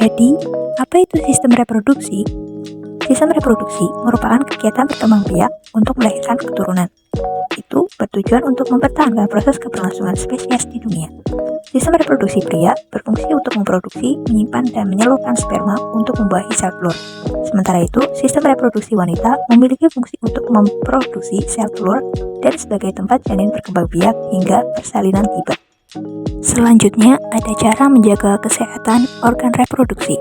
Jadi, apa itu sistem reproduksi? Sistem reproduksi merupakan kegiatan berkembang biak untuk melahirkan keturunan. Itu bertujuan untuk mempertahankan proses keberlangsungan spesies di dunia. Sistem reproduksi pria berfungsi untuk memproduksi, menyimpan, dan menyalurkan sperma untuk membuahi sel telur. Sementara itu, sistem reproduksi wanita memiliki fungsi untuk memproduksi sel telur dan sebagai tempat janin berkembang biak hingga persalinan tiba. Selanjutnya, ada cara menjaga kesehatan organ reproduksi.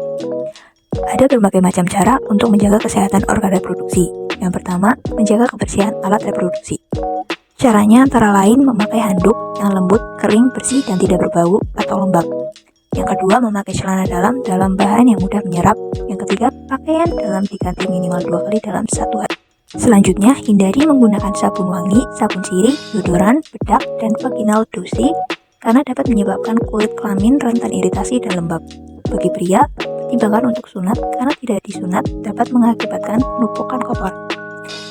Ada berbagai macam cara untuk menjaga kesehatan organ reproduksi. Yang pertama, menjaga kebersihan alat reproduksi. Caranya antara lain memakai handuk yang lembut, kering, bersih, dan tidak berbau atau lembab. Yang kedua, memakai celana dalam bahan yang mudah menyerap. Yang ketiga, pakaian dalam diganti minimal 2 kali dalam 1 hari. Selanjutnya, hindari menggunakan sabun wangi, sabun sirih, deodoran, bedak, dan vaginal douche karena dapat menyebabkan kulit kelamin rentan iritasi dan lembab. Bagi pria, pertimbangkan untuk sunat karena tidak disunat dapat mengakibatkan penumpukan kotor.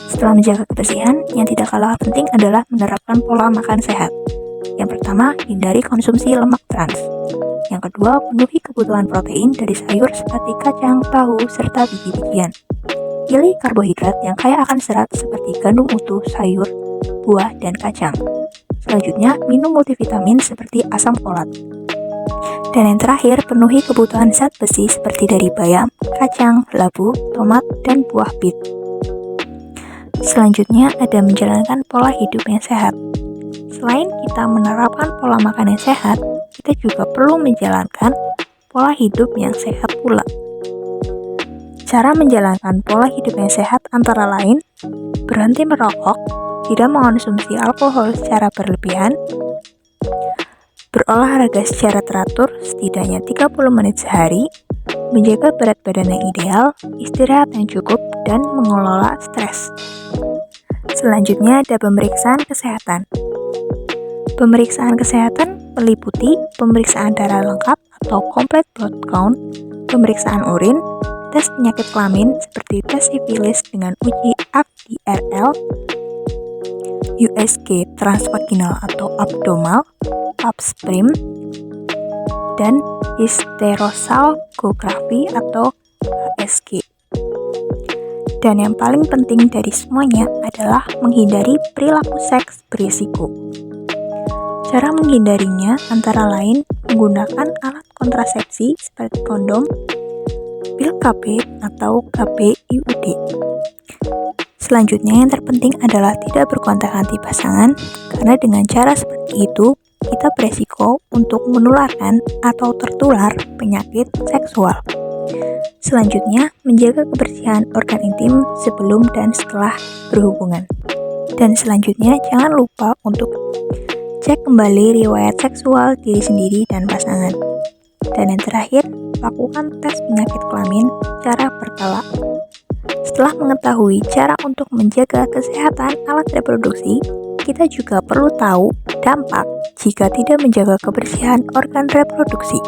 Setelah menjaga kebersihan, yang tidak kalah penting adalah menerapkan pola makan sehat. Yang pertama, hindari konsumsi lemak trans. Yang kedua, penuhi kebutuhan protein dari sayur seperti kacang, tahu, serta biji-bijian. Pilih karbohidrat yang kaya akan serat seperti gandum utuh, sayur, buah, dan kacang. Selanjutnya, minum multivitamin seperti asam folat. Dan yang terakhir, penuhi kebutuhan zat besi seperti dari bayam, kacang, labu, tomat, dan buah bit. Selanjutnya, ada menjalankan pola hidup yang sehat. Selain kita menerapkan pola makan yang sehat, kita juga perlu menjalankan pola hidup yang sehat pula. Cara menjalankan pola hidup yang sehat antara lain, berhenti merokok, tidak mengonsumsi alkohol secara berlebihan, berolahraga secara teratur setidaknya 30 menit sehari, menjaga berat badan yang ideal, istirahat yang cukup, dan mengelola stres. Selanjutnya ada pemeriksaan kesehatan. Pemeriksaan kesehatan meliputi pemeriksaan darah lengkap atau complete blood count, pemeriksaan urin, tes penyakit kelamin seperti tes sifilis dengan uji FDRL, USG transvaginal atau abdomal, pap smear, dan hysterosalpingografi atau HSG. Dan yang paling penting dari semuanya adalah menghindari perilaku seks berisiko. Cara menghindarinya antara lain menggunakan alat kontrasepsi seperti kondom, pil KB atau KBIUD. Selanjutnya yang terpenting adalah tidak berkontak anti pasangan, karena dengan cara seperti itu kita beresiko untuk menularkan atau tertular penyakit seksual. Selanjutnya, menjaga kebersihan organ intim sebelum dan setelah berhubungan. Dan selanjutnya, jangan lupa untuk cek kembali riwayat seksual diri sendiri dan pasangan. Dan yang terakhir, lakukan tes penyakit kelamin secara berkala. Setelah mengetahui cara untuk menjaga kesehatan alat reproduksi, kita juga perlu tahu dampak jika tidak menjaga kebersihan organ reproduksi.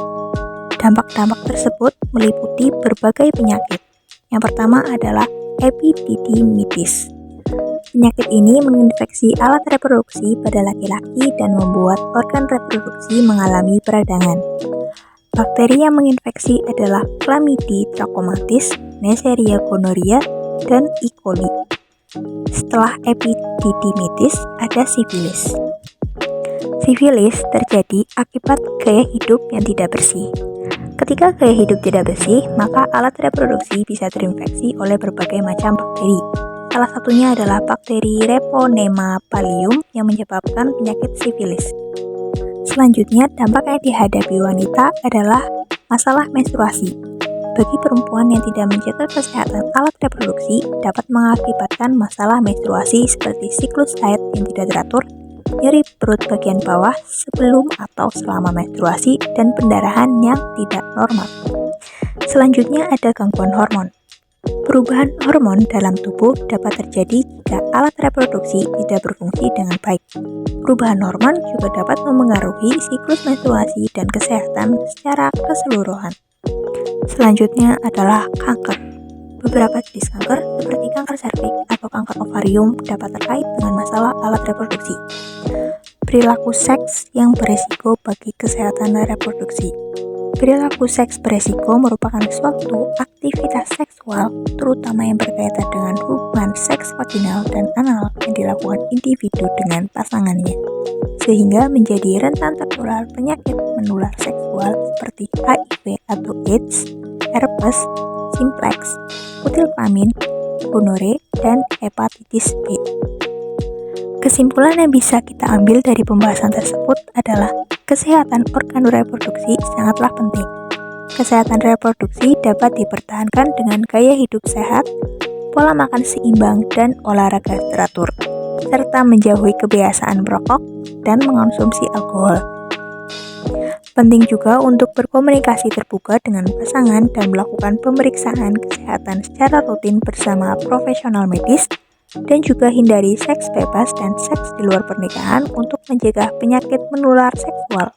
Dampak-dampak tersebut meliputi berbagai penyakit. Yang pertama adalah epididymitis. Penyakit ini menginfeksi alat reproduksi pada laki-laki dan membuat organ reproduksi mengalami peradangan. Bakteri yang menginfeksi adalah Chlamydia trachomatis, Neisseria gonorrhea, dan E. coli. Setelah epididymitis, ada sifilis. Sifilis terjadi akibat gaya hidup yang tidak bersih. Ketika gaya hidup tidak bersih, maka alat reproduksi bisa terinfeksi oleh berbagai macam bakteri. Salah satunya adalah bakteri Treponema palium yang menyebabkan penyakit sifilis. Selanjutnya, dampak yang dihadapi wanita adalah masalah menstruasi. Bagi perempuan yang tidak menjaga kesehatan alat reproduksi, dapat mengakibatkan masalah menstruasi seperti siklus haid yang tidak teratur, nyeri perut bagian bawah sebelum atau selama menstruasi, dan pendarahan yang tidak normal. Selanjutnya ada gangguan hormon. Perubahan hormon dalam tubuh dapat terjadi jika alat reproduksi tidak berfungsi dengan baik. Perubahan hormon juga dapat memengaruhi siklus menstruasi dan kesehatan secara keseluruhan. Selanjutnya adalah kanker. Beberapa jenis kanker seperti kanker serviks atau kanker ovarium dapat terkait dengan masalah alat reproduksi. Perilaku seks yang berisiko bagi kesehatan reproduksi. Perilaku seks beresiko merupakan suatu aktivitas seksual, terutama yang berkaitan dengan hubungan seks vaginal dan anal yang dilakukan individu dengan pasangannya, sehingga menjadi rentan tertular penyakit menular seksual seperti HIV atau AIDS, herpes, simplex, kutil kelamin, gonore, dan hepatitis B. Kesimpulan yang bisa kita ambil dari pembahasan tersebut adalah kesehatan organ reproduksi sangatlah penting. Kesehatan reproduksi dapat dipertahankan dengan gaya hidup sehat, pola makan seimbang, dan olahraga teratur, serta menjauhi kebiasaan merokok dan mengonsumsi alkohol. Penting juga untuk berkomunikasi terbuka dengan pasangan dan melakukan pemeriksaan kesehatan secara rutin bersama profesional medis, dan juga hindari seks bebas dan seks di luar pernikahan untuk mencegah penyakit menular seksual.